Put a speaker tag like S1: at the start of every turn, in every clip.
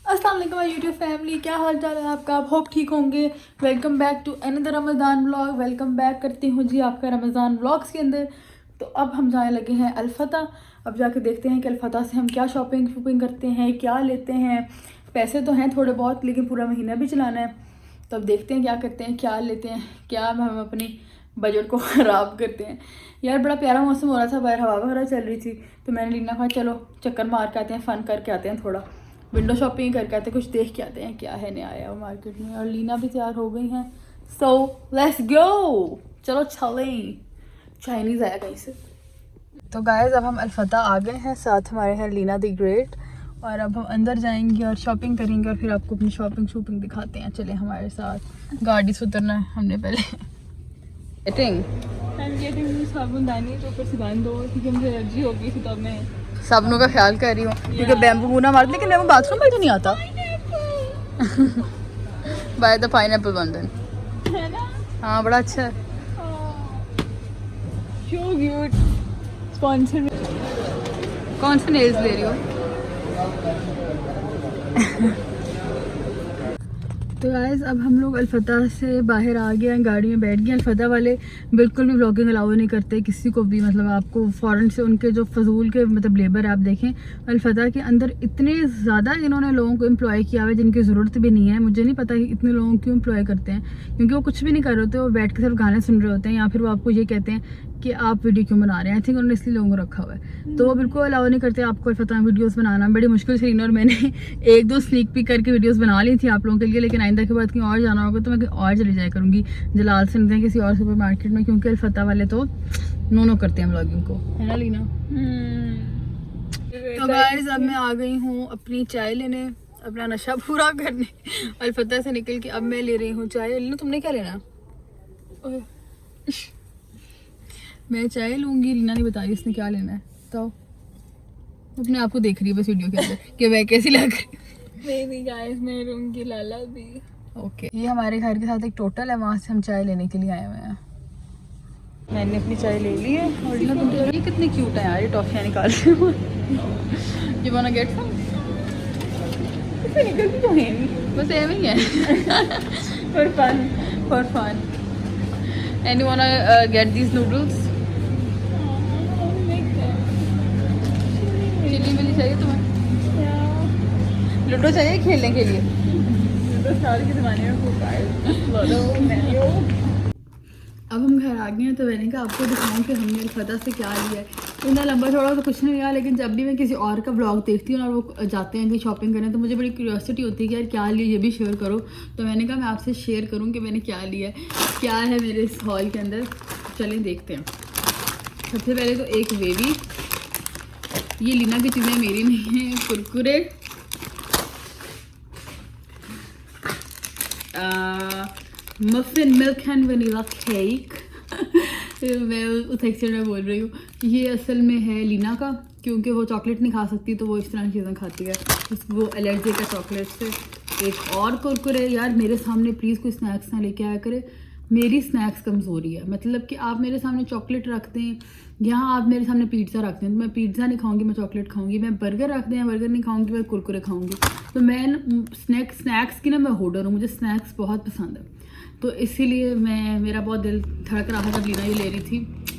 S1: अस्सलाम वालेकुम my YouTube family, क्या हाल चाल है आपका। आप होप ठीक होंगे। Welcome back to another Ramzan vlog. Welcome back करती हूँ जी आपका रमज़ान व्लॉग्स के अंदर। तो अब हम जाने लगे हैं अलफता। अब जाके देखते हैं कि अलफता से हम क्या शॉपिंग करते हैं, क्या लेते हैं। पैसे तो हैं थोड़े बहुत, लेकिन पूरा महीना भी चलाना है। तो अब देखते हैं क्या करते हैं, क्या लेते हैं, क्या हम अपनी बजट को ख़राब करते हैं। यार बड़ा प्यारा मौसम हो रहा था, बाहर हवा वगैरह चल रही थी, तो मैंने लीना कहा चलो चक्कर मार के आते हैं, फ़न करके आते हैं, थोड़ा विंडो शॉपिंग करके आते हैं, कुछ देख के आते हैं क्या है नया आया हो मार्केट में। और लीना भी तैयार हो गई हैं, सो लेट्स गो, चलो चलें। चाइनीज़ आया कहीं से। तो गाइस अब हम अलफता आ गए हैं, साथ हमारे हैं लीना द ग्रेट। और अब हम अंदर जाएंगे और शॉपिंग करेंगे और फिर आपको अपनी शॉपिंग दिखाते हैं। चले हमारे साथ। गाड़ी से उतरना है हमने पहले। साबुनदानी तो ऊपर से बांध दो, क्योंकि मुझे एलर्जी हो गई थी, तो अब मैं साबुनों का ख्याल कर रही हूँ, क्योंकि बैम्बू मुना मार, लेकिन बैम्बू बाथरूम में तो नहीं आता। बाय द पाइनएप्पल बंधन है ना। हाँ बड़ा अच्छा है। So cute. स्पॉन्सर। कौन से नेल्स ले रही हो? तो गाइस अब हम लोग अलफता से बाहर आ गए हैं, गाड़ी में बैठ गए। अलफता वाले बिल्कुल भी व्लॉगिंग अलाउ नहीं करते किसी को भी, मतलब आपको फ़ौरन से उनके जो फजूल के मतलब लेबर आप देखें। अलफता के अंदर इतने ज़्यादा इन्होंने लोगों को एम्प्लॉय किया हुआ है जिनकी ज़रूरत भी नहीं है। मुझे नहीं पता कि इतने लोगों को क्यों एम्प्लॉय करते हैं, क्योंकि वो कुछ भी नहीं कर रहे होते, वो बैठ के सिर्फ गाने सुन रहे होते हैं, या फिर वो आपको ये कहते हैं कि आप वीडियो क्यों बना रहे हैं। आई थिंक उन्होंने इसलिए लोगों को रखा हुआ है, तो वो बिल्कुल अलाउ नहीं करते आपको अलफता में वीडियोस बनाना। बड़ी मुश्किल से और मैंने एक दो स्नीक पीक करके वीडियोस बना ली थी आप लोगों के लिए, लेकिन आइंदा के बाद कहीं और जाना होगा तो मैं कहीं और चली जाया करूँगी, जलाल से नहीं किसी और सुपर मार्केट में, क्योंकि अलफता वाले तो नो करते हैं व्लॉगिंग को, है ना लीना। तो गाइस अब मैं आ गई हूँ अपनी चाय लेने, अपना नशा पूरा करने। अलफता से निकल के अब मैं ले रही हूँ चाय। लीना तुमने क्या लेना? मैं चाय लूंगी, रीना ने बताई उसने क्या लेना है, तो अपने आप को देख रही है बस वीडियो के अंदर कि वह कैसी लग रही। नहीं गाइस मैं लूंगी लाला भी। ओके, ये हमारे घर के साथ एक टोटल है, वहाँ से हम चाय लेने के लिए आए हुए हैं। मैंने अपनी चाय ले ली है। और ये कितनी क्यूट है यार, ये टॉफियाँ निकाल रही हूँ। You wanna get some? निकलती तो है नहीं, बस एवं ही है। For fun and you wanna get these noodles? Chilli मिली चाहिए तुम्हें? लूडो चाहिए खेलने के लिए? लूडो साल के ज़माने में अब हम घर आ गए हैं, तो मैंने कहा आपको दिखाऊं कि हमने अलफता से क्या लिया है। इतना लंबा थोड़ा तो कुछ नहीं लिया, लेकिन जब भी मैं किसी और का ब्लॉग देखती हूँ और वो जाते हैं कहीं शॉपिंग करने, तो मुझे बड़ी क्यूरियोसिटी होती है कि यार क्या लिया, ये भी शेयर करो। तो मैंने कहा मैं आपसे शेयर करूँ कि मैंने क्या लिया है, क्या है मेरे इस हॉल के अंदर। चलें देखते हैं। सबसे पहले तो एक वेवी, ये लीना की चीज़ें मेरी नहीं है। Kurkure, muffin milk and vanilla cake. मैं उस एक्सेंट में बोल रही हूँ। ये असल में है लीना का, क्योंकि वो चॉकलेट नहीं खा सकती, तो वो इस तरह की चीज़ें खाती है, वो एलर्जी का चॉकलेट से। एक और कुरकुरे, यार मेरे सामने प्लीज़ कोई स्नैक्स ना लेके आया करे, मेरी स्नैक्स कमज़ोरी है। मतलब कि आप मेरे सामने चॉकलेट रखते हैं, यहाँ आप मेरे सामने पिज़्ज़ा रखते हैं, तो मैं पिज़्ज़ा नहीं खाऊंगी, मैं चॉकलेट खाऊंगी। मैं बर्गर रखते हैं, बर्गर नहीं खाऊंगी, मैं कुरकुरे खाऊंगी। तो मैं स्नैक्स की ना मैं होल्डर हूँ, मुझे स्नैक्स बहुत पसंद है। तो इसीलिए मेरा बहुत दिल धड़क रहा था जब लीना ये ले रही थी।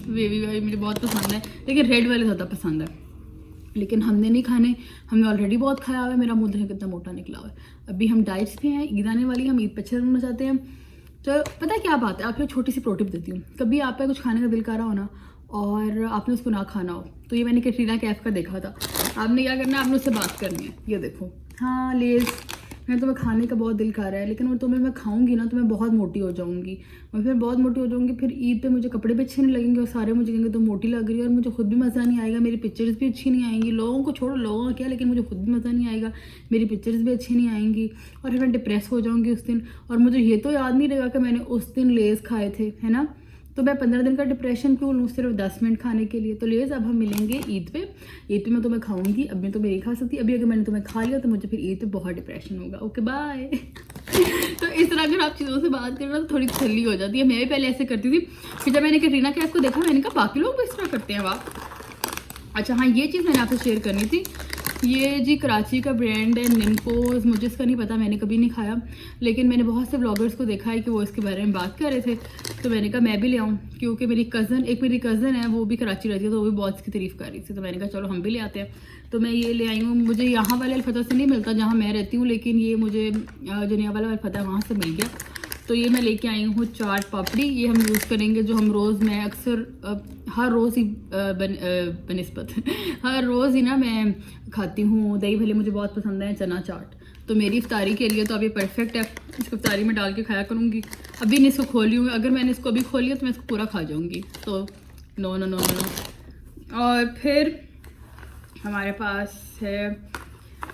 S1: वेवी वाली मुझे बहुत पसंद है, लेकिन रेड वाले ज़्यादा पसंद है, लेकिन हमने नहीं खाने, हमने ऑलरेडी बहुत खाया हुआ है। मेरा मुँह देखिए कितना मोटा निकला हुआ है। अभी हम डाइट्स पे हैं, ईद आने वाली, हम ईद पे अच्छे रहना चाहते हैं। तो पता है क्या बात है, आपको छोटी सी प्रो टिप देती हूँ। कभी आप पे कुछ खाने का दिल कर रहा हो ना, और आपने उसको ना खाना हो, तो ये मैंने कैटरीना कैफ का देखा था। आपने क्या करना है, आपने उससे बात करनी है। ये देखो, हाँ लेज़, मैं तुम्हें खाने का बहुत दिल कर रहा है, लेकिन और तुम्हें मैं खाऊंगी ना तो मैं बहुत मोटी हो जाऊंगी, और फिर बहुत मोटी हो जाऊंगी, फिर ईद पे मुझे कपड़े भी अच्छे नहीं लगेंगे, और सारे मुझे कहेंगे तुम मोटी लग रही है, और मुझे खुद भी मज़ा नहीं आएगा, मेरी पिक्चर्स भी अच्छी नहीं आएंगी। लोगों को छोड़ो, लोगों का क्या, लेकिन मुझे खुद भी मज़ा नहीं आएगा, मेरी पिक्चर्स भी अच्छी नहीं आएंगी, और फिर मैं डिप्रेस हो जाऊँगी उस दिन। और मुझे ये तो याद नहीं रहेगा कि मैंने उस दिन लेज़ खाए थे, है ना। तो मैं 15 दिन का डिप्रेशन क्यों लूँ सिर्फ 10 मिनट खाने के लिए। तो लेज़ अब हम मिलेंगे ईद पे। ईद पे मैं तुम्हें खाऊंगी, अब मैं तुम्हें नहीं खा सकती। अभी अगर मैंने तुम्हें खा लिया तो मुझे फिर ईद पे बहुत डिप्रेशन होगा। Okay bye. तो इस तरह अगर आप चीज़ों से बात करना तो थोड़ी तसल्ली हो जाती है। मैं भी पहले ऐसे करती थी, फिर जब मैंने कैटरीना कैफ को देखा, मैंने कहा बाकी लोग भी इस तरह करते हैं वाह। अच्छा हाँ, ये चीज़ मैंने आपसे शेयर करनी थी। ये जी कराची का ब्रांड है निम्को, मुझे इसका नहीं पता, मैंने कभी नहीं खाया, लेकिन मैंने बहुत से ब्लॉगर्स को देखा है कि वो इसके बारे में बात कर रहे थे, तो मैंने कहा मैं भी ले आऊँ, क्योंकि मेरी कज़न है वो भी कराची रहती है, तो वो भी बहुत इसकी तारीफ़ कर रही थी, तो मैंने कहा चलो हम भी ले आते हैं। तो मैं ये ले आई हूँ। मुझे यहाँ वाले अलफता से नहीं मिलता जहाँ मैं रहती हूँ, लेकिन ये मुझे जो वाला अलफता है वहाँ से मिल गया, तो ये मैं लेके आई हूँ चाट पापड़ी। ये हम यूज़ करेंगे, जो हम रोज़, मैं अक्सर हर रोज़ ही बनस्पत हर रोज़ ही ना मैं खाती हूँ दही भले, मुझे बहुत पसंद है चना चाट, तो मेरी इफ्तारी के लिए तो अब ये परफेक्ट है। इसको इफ्तारी में डाल के खाया करूँगी। अभी नहीं इसको खोली हूँ, अगर मैंने इसको अभी खोल लिया तो मैं इसको पूरा खा जाऊँगी, तो नो नो नो नो। और फिर हमारे पास है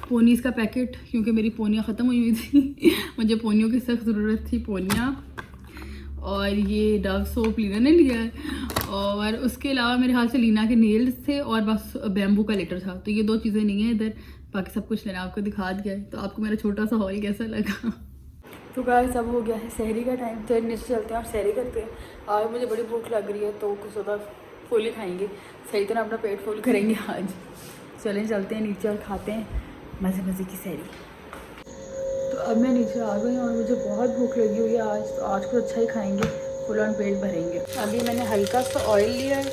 S1: पोनीस का पैकेट, क्योंकि मेरी पोनियाँ ख़त्म हुई थी मुझे पोनियों की सख्त ज़रूरत थी, पोनियाँ। और ये डव सोप लीना ने लिया है, और उसके अलावा मेरे हाल से लीना के नेल्स थे, और बस बैम्बू का लेटर था, तो ये 2 चीज़ें नहीं हैं इधर, बाकी सब कुछ मैंने आपको दिखा दिया है। तो आपको मेरा छोटा सा हॉल कैसा लगा? तो गाइस अब हो गया है सहरी का टाइम, तो नीचे चलते हैं और सहरी करते हैं। आज मुझे बड़ी भूख लग रही है, तो कुछ ज़्यादा फुल ही खाएंगे, सही तरह अपना पेट फुल करेंगे आज। चलें चलते हैं नीचे और खाते हैं मज़े मज़े की सहरी। तो अब मैं नीचे आ गई और मुझे बहुत भूख लगी हुई है आज, तो आज कुछ अच्छा ही खाएंगे, फुल ऑन पेट भरेंगे। अभी मैंने हल्का सा ऑयल लिया है,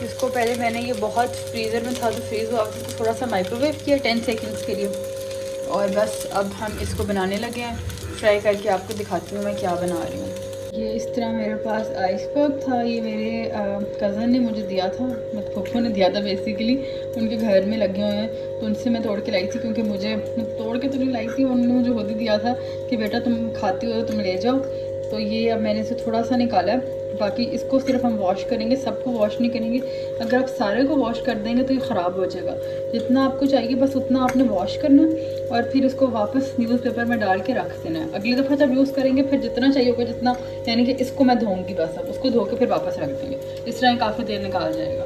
S1: इसको पहले मैंने ये बहुत फ्रीज़र में था तो फ्रीज़ हुआ, तो थोड़ा सा माइक्रोवेव किया 10 सेकेंड्स के लिए, और बस अब हम इसको बनाने लगे हैं। फ्राई करके आपको दिखाती हूँ मैं क्या बना रही हूँ। ये इस तरह मेरे पास आइसबर्ग था, ये मेरे कज़न ने मुझे दिया था, मतलब पप्पू ने दिया था बेसिकली, उनके घर में लगे हुए हैं, तो उनसे मैं तोड़ के लाई थी, क्योंकि मुझे तोड़ के तो नहीं लाई थी, उन्होंने मुझे खुद ही दिया था कि बेटा तुम खाती हो तो तुम ले जाओ। तो ये अब मैंने इसे थोड़ा सा निकाला है, बाकी इसको सिर्फ हम वॉश करेंगे, सबको वॉश नहीं करेंगे। अगर आप सारे को वॉश कर देंगे तो ये ख़राब हो जाएगा, जितना आपको चाहिए बस उतना आपने वॉश करना, और फिर इसको वापस न्यूज़पेपर में डाल के रख देना है। अगली दफ़ा जब यूज़ करेंगे फिर जितना चाहिए होगा जितना, यानी कि इसको मैं धोऊंगी बस, अब उसको धो के फिर वापस रख देंगे, इस तरह काफ़ी देर निकाल जाएगा।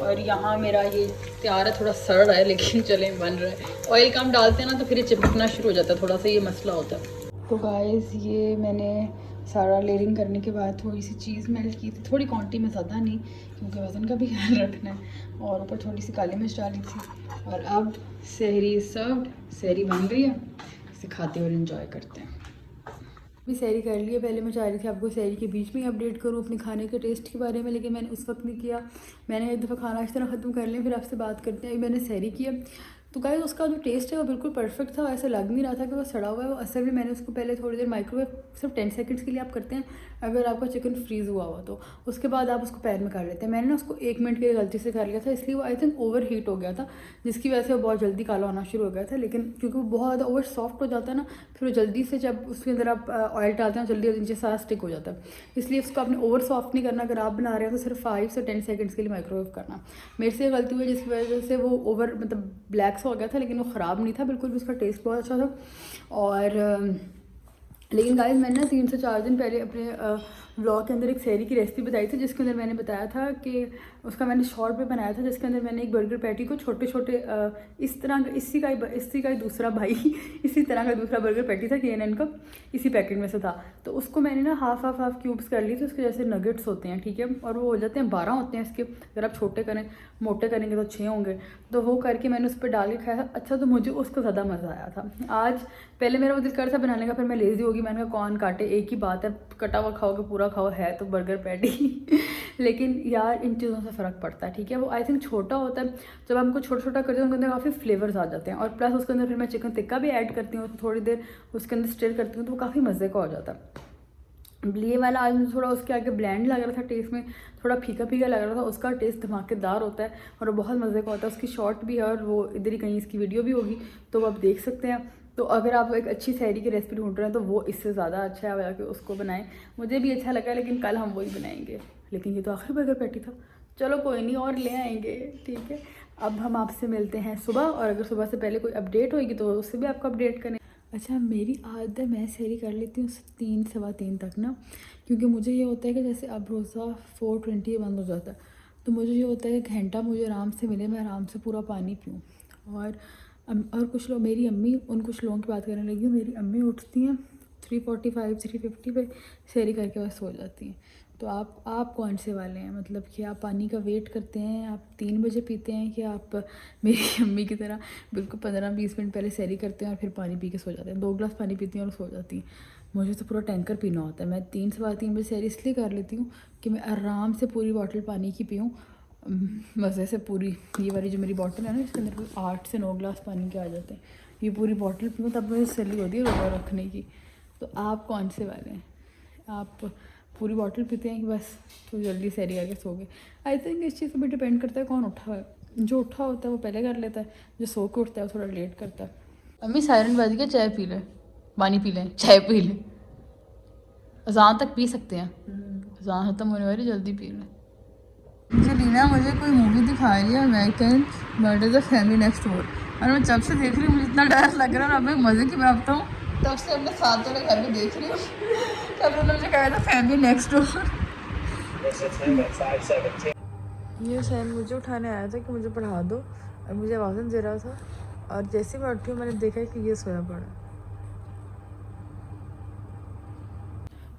S1: और यहाँ मेरा ये तैयार है, थोड़ा सड़ रहा है लेकिन चले बन रहा है। ऑयल कम डालते हैं ना तो फिर ये चिपकना शुरू हो जाता है, थोड़ा सा ये मसला होता है। तो गाइस ये मैंने सारा लेयरिंग करने के बाद थोड़ी सी चीज़ मेल्ट की थी, थोड़ी क्वांटिटी में, ज़्यादा नहीं, क्योंकि वज़न का भी ख्याल रखना है, और ऊपर थोड़ी सी काली मिर्च डाली थी। और अब सहरी सर्व्ड, सहरी बन गई है, इसे खाते और एंजॉय करते हैं। भी सहरी कर लिया। पहले मैं चाह रही थी आपको सहरी के बीच में ही अपडेट करूँ अपने खाने के टेस्ट के बारे में, लेकिन मैंने उस वक्त नहीं किया। मैंने एक दफ़ा खाना इस तरह ख़त्म कर लिया, फिर आपसे बात करते हैं। अभी मैंने सहरी किया, तो गाइस उसका जो टेस्ट है वो बिल्कुल परफेक्ट था, ऐसा लग नहीं रहा था कि वो सड़ा हुआ है। वो असल में मैंने उसको पहले थोड़ी देर माइक्रोवेव, सिर्फ 10 सेकंड्स के लिए आप करते हैं अगर आपका चिकन फ्रीज़ हुआ हुआ, तो उसके बाद आप उसको पैन में कर लेते हैं। मैंने ना उसको 1 मिनट के लिए गलती से कर लिया था, इसलिए वो आई थिंक ओवर हीट हो गया था, जिसकी वजह से वो बहुत जल्दी काला होना शुरू हो गया था। लेकिन क्योंकि वो बहुत ज़्यादा ओवर सॉफ्ट हो जाता है ना, फिर वो जल्दी से, जब उसके अंदर आप ऑयल डालते हैं जल्दी नीचे सारा स्टिक हो जाता है, इसलिए उसको आपने ओवर सॉफ्ट नहीं करना। अगर आप बना रहे हो तो सिर्फ 5 से 10 सेकंड्स के लिए माइक्रोवेव करना। मेरे से गलती हुई जिसकी वजह से वो ओवर, मतलब ब्लैक सा हो गया था, लेकिन वो ख़राब नहीं था बिल्कुल भी, उसका टेस्ट बहुत अच्छा था। और लेकिन गाइस मैंने ना 3 से 4 दिन पहले अपने व्लॉग के अंदर एक सहरी की रेसिपी बताई थी, जिसके अंदर मैंने बताया था कि उसका मैंने शॉर्ट में बनाया था, जिसके अंदर मैंने एक बर्गर पैटी को छोटे छोटे इस तरह इसी का ही दूसरा भाई इसी तरह का दूसरा बर्गर पैटी था KNN का, इसी पैकेट में से था। तो उसको मैंने ना हाफ क्यूब्स कर लिए थे, उसके जैसे नगेट्स होते हैं, ठीक है, और वो हो जाते हैं 12 होते हैं इसके, अगर आप छोटे करें, मोटे करेंगे तो 6 होंगे। तो वो करके मैंने उस पर डाल के खाया था। अच्छा, तो मुझे उसको ज़्यादा मज़ा आया था। आज पहले मेरा वो दिल कर था बनाने का, फिर मैं लेज़ी होगी, मैंने कहा कौन काटे, एक ही बात है, कटा हुआ खाओगे पूरा खाओ, है तो बर्गर पैटी लेकिन यार इन चीज़ों से फ़र्क पड़ता है, ठीक है। वो आई थिंक छोटा होता है, जब हमको छोटा छोटा करते हैं उनके अंदर काफ़ी फ्लेवर्स आ जाते हैं, और प्लस उसके अंदर फिर मैं चिकन टिक्का भी ऐड करती हूँ, तो थोड़ी देर उसके अंदर स्टिर करती हूँ, तो वो काफ़ी मज़े का हो जाता है। ये वाला आज मुझे थोड़ा उसके आगे ब्लैंड लग रहा था, टेस्ट में थोड़ा फीका फीका लग रहा था। उसका टेस्ट धमाकेदार होता है और बहुत मज़े का होता है। उसकी शॉर्ट भी है और वो इधर ही कहीं इसकी वीडियो भी होगी, तो वो आप देख सकते हैं। तो अगर आप एक अच्छी सहरी की रेसिपी ढूंढ रहे हैं तो वो इससे ज़्यादा अच्छा है, जाके उसको बनाएं। मुझे भी अच्छा लगा, लेकिन कल हम वही बनाएंगे। लेकिन ये तो आखिरी बर्गर पैटी था, चलो कोई नहीं, और ले आएंगे, ठीक है। अब हम आपसे मिलते हैं सुबह, और अगर सुबह से पहले कोई अपडेट होगी तो उससे भी आपको अपडेट करें। अच्छा, मेरी आदत है मैं सहरी कर लेती हूँ 3 सवा 3 तक ना, क्योंकि मुझे ये होता है कि जैसे अब रोज़ा 4:20 बंद हो जाता है, तो मुझे ये होता है कि घंटा मुझे आराम से मिले, मैं आराम से पूरा पानी पीऊँ। और कुछ लोग, मेरी अम्मी, उन कुछ लोगों की बात करने लगी हूँ, मेरी अम्मी उठती हैं 3:45 3:50 पे सहरी करके बस सो जाती हैं। तो आप कौन से वाले हैं, मतलब कि आप पानी का वेट करते हैं, आप 3 बजे पीते हैं, कि आप मेरी अम्मी की तरह बिल्कुल 15-20 मिनट पहले सैरी करते हैं और फिर पानी पी के सो जाते हैं। 2 गिलास पानी पीती हैं और सो जाती हैं। मुझे तो पूरा टैंकर पीना होता है। मैं 3 सवा 3 बजे सैरी इसलिए कर लेती हूँ कि मैं आराम से पूरी बॉटल पानी की पीऊँ, मज़े से पूरी। ये वाली जो मेरी बॉटल है ना, इसके अंदर 8 से 9 गिलास पानी के आ जाते हैं। ये पूरी बॉटल पीऊँ तब मुझे सैली होती है रोज़ा रखने की। तो आप कौन से वाले हैं? आप पूरी बॉटल पीते हैं कि बस तो जल्दी सैरी करके सो गए? आई थिंक इस चीज़ पर भी डिपेंड करता है कौन उठा है। जो उठा होता है वो पहले कर लेता है, जो सो के उठता है वो थोड़ा लेट करता है। अम्मी सायरन बज गया, चाय पी लें, पानी पी लें, चाय पी लें, अजान तक पी सकते हैं, अजान ख़त्म होने वाली, जल्दी पी लें। मुझे लीना मुझे कोई मूवी दिखा रही है, American murder the family next door, और मैं जब से देख रही हूँ मुझे इतना डर लग रहा है और अब मैं मज़े की बात बताऊँ, तब से अपने साथ वाले घर में देख रही हूँ। तब उन्होंने मुझे कहा था फैमिली नेक्स्ट डोर। ये सैन मुझे उठाने आया था कि मुझे पढ़ा दो, और मुझे आवाज़ दे रहा था, और जैसे मैं उठी हूँ मैंने देखा कि ये सोया पड़ा।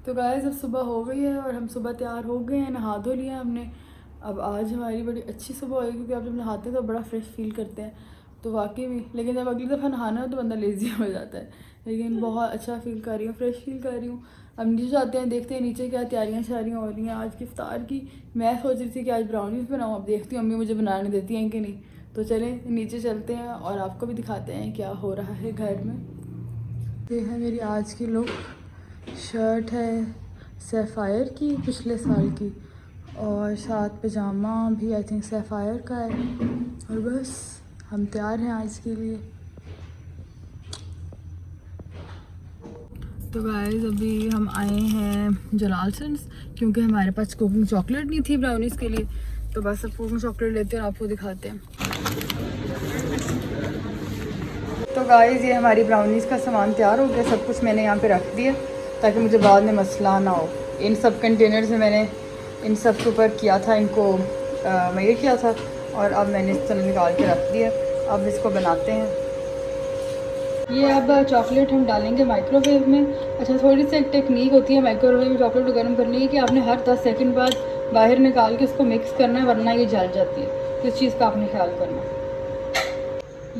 S1: तो गाइस अब सुबह हो गई है और हम सुबह तैयार हो गए हैं, नहा धो लिया हमने। अब आज हमारी बड़ी अच्छी सुबह होगी, क्योंकि आप जब नहाते हैं तो बड़ा फ्रेश फील करते हैं, तो वाकई में। लेकिन जब अगली दफ़ा नहाना हो तो बंदा लेज़ी हो जाता है, लेकिन बहुत अच्छा फील कर रही हूँ, फ्रेश फील कर रही हूँ। अब नीचे जाते हैं, देखते हैं नीचे क्या तैयारियाँ शारियाँ हो रही हैं आज की इफ्तार की। मैं सोच रही थी कि आज ब्राउनीज़ बनाऊँ, अब देखती हूँ अम्मी मुझे बनाने देती हैं कि नहीं। तो चलें नीचे चलते हैं और आपको भी दिखाते हैं क्या हो रहा है घर में। ये है मेरी आज की लुक। शर्ट है सैफायर की, पिछले साल की, और साथ पजामा भी आई थिंक सैफायर का है, और बस हम तैयार हैं आज के लिए। तो गाइस अभी हम आए हैं जलालसन्स, क्योंकि हमारे पास कुकिंग चॉकलेट नहीं थी ब्राउनीज़ के लिए, तो बस अब कुकिंग चॉकलेट लेते हैं और आपको दिखाते हैं। तो गाइस ये हमारी ब्राउनीज़ का सामान तैयार हो गया, सब कुछ मैंने यहाँ पे रख दिया ताकि मुझे बाद में मसला ना हो। इन सब कंटेनर से मैंने इन सब के ऊपर किया था, इनको मैरिनेट किया था, और अब मैंने इस तरह निकाल के रख दिया। अब इसको बनाते हैं। ये अब चॉकलेट हम डालेंगे माइक्रोवेव में। अच्छा, थोड़ी सी एक टेक्निक होती है माइक्रोवेव में चॉकलेट को गर्म करने की, कि आपने हर 10 सेकंड बाद बाहर निकाल के उसको मिक्स करना है, वरना ये जल जाती है। तो इस चीज़ का आपने ख्याल करना।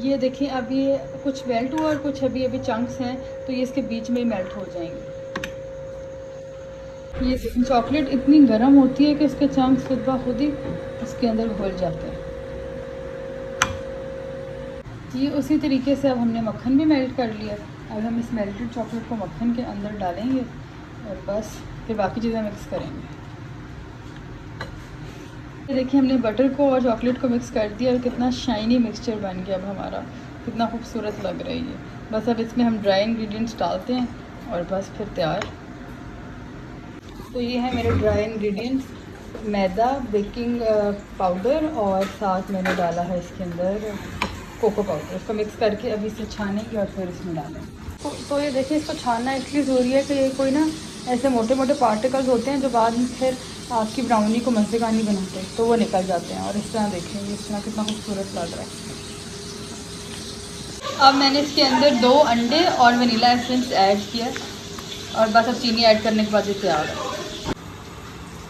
S1: ये देखिए अब ये कुछ मेल्ट हुआ और कुछ अभी अभी चंक्स हैं, तो ये इसके बीच में मेल्ट हो जाएंगे। ये चॉकलेट इतनी गर्म होती है कि उसके चंक्स खुद ब खुद ही उसके अंदर घुल जाते हैं। ये उसी तरीके से अब हमने मक्खन भी मेल्ट कर लिया। अब हम इस मेल्टेड चॉकलेट को मक्खन के अंदर डालेंगे और बस फिर बाकी चीज़ें मिक्स करेंगे। ये देखिए हमने बटर को और चॉकलेट को मिक्स कर दिया और कितना शाइनी मिक्सचर बन गया अब हमारा, कितना खूबसूरत लग रही है। बस अब इसमें हम ड्राई इंग्रेडिएंट्स डालते हैं और बस फिर तैयार। तो ये है मेरे ड्राई इंग्रेडिएंट्स, मैदा, बेकिंग पाउडर, और साथ मैंने डाला है इसके अंदर कोको पाउडर। इसको मिक्स करके अभी इसे छानेंगे और फिर इसमें डालें। तो ये देखिए इसको छानना इसलिए ज़रूरी है कि ये कोई ना ऐसे मोटे मोटे पार्टिकल्स होते हैं जो बाद में फिर आपकी ब्राउनी को मज़ेदार नहीं बनाते, तो वो निकल जाते हैं। और इस तरह देखेंगे इस तरह कितना खूबसूरत लग रहा है। अब मैंने इसके अंदर 2 अंडे और वनीला एसेंस ऐड किया, और बस अब चीनी ऐड करने के बाद ये तैयार है।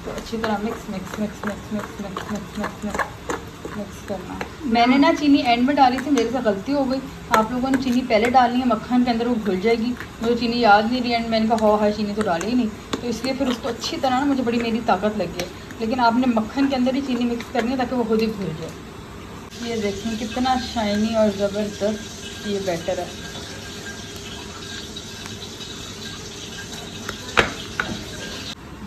S1: तो अच्छी तरह mix mix mix mix mix mix mix mix mix mix करना। मैंने ना चीनी एंड में डाली थी, मेरे से गलती हो गई। आप लोगों ने चीनी पहले डालनी है, मक्खन के अंदर वो घुल जाएगी। मुझे चीनी याद नहीं रही एंड मैंने कहा हो है चीनी तो डाली ही नहीं, तो इसलिए फिर उसको अच्छी तरह ना मुझे बड़ी मेरी ताकत लगी है। लेकिन आपने मक्खन के अंदर ही चीनी मिक्स करनी है ताकि वो खुद ही घुल जाए। ये देखें कितना शाइनी और ज़बरदस्त ये बैटर है।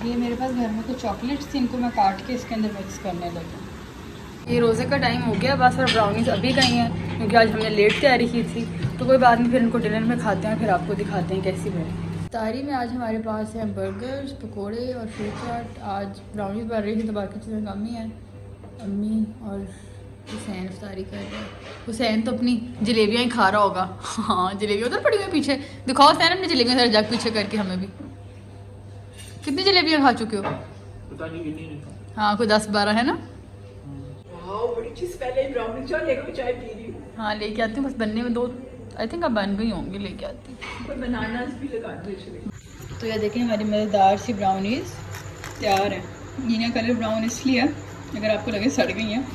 S1: ये मेरे पास घर में कुछ चॉकलेट्स थी, इनको मैं काट के इसके अंदर मिक्स करने लगी। ये रोज़े का टाइम हो गया, बस और ब्राउनीज़ अभी गई हैं क्योंकि आज हमने लेट तैयारी की थी। तो कोई बात नहीं, फिर इनको डिनर में खाते हैं, फिर आपको दिखाते हैं कैसी बनी। तारी में आज हमारे पास है बर्गर्स, पकोड़े और फ्रूट चाट। आज ब्राउनीज़ बन रही थी तो बाकी चीज़ें कम ही हैं। अम्मी और हुसैन इफ्तारी कर रहे हैं। हुसैन तो अपनी जलेबियाँ ही खा रहा होगा। हाँ जलेबियाँ उधर पड़ी हुई पीछे, दिखाओ हुसैन अपनी जलेबियाँ जरा जग पीछे करके हमें भी। कितनी जलेबियाँ खा चुके हो?
S2: पता नहीं कितनी नहीं।
S1: हाँ कोई 10-12 है ना।
S2: बड़ी चीज पहले ही ब्राउनी चाय लेकर चाय पी रही हूँ।
S1: हाँ लेके आती हूँ, बस बनने में 2 आई थिंक अब बन गई होंगी, लेके आती हूँ।
S2: कोई बनाना भी लगा दो।
S1: तो ये देखें हमारी मज़ेदार सी ब्राउनीज़ तैयार है। ये ना कलर ब्राउन इसलिए है, अगर आपको लगे सड़ गई हैं,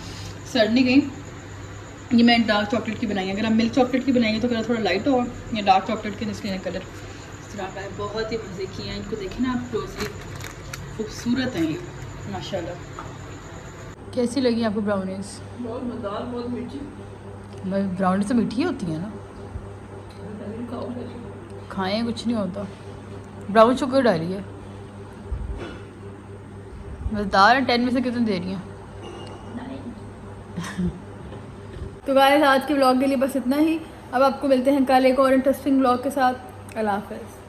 S1: सड़ नहीं गई। ये मैं डार्क चॉकलेट की बनाई है। अगर आप मिल्क चॉकलेट की बनाएंगे तो कलर थोड़ा लाइट होगा, या डार्क चॉकलेट के इसलिए कलर इस तरह का है। बहुत ही मज़े की हैं, इनको देखें ना आप क्लोजली, खूबसूरत हैं ये माशाल्लाह। कैसी लगी आपको ब्राउनीज?
S2: बहुत मज़ेदार, बहुत मीठी।
S1: ब्राउनीज तो मीठी होती हैं ना,
S2: पहले खाओ पहले।
S1: खाएं कुछ नहीं होता। ब्राउन शुगर डाली है, मज़ेदार है। 10 में से कितने दे रही हैं? तो गाइस आज के व्लॉग के लिए बस इतना ही। अब आपको मिलते हैं कल एक और इंटरेस्टिंग व्लॉग के साथ। अल्लाह हाफ़िज़।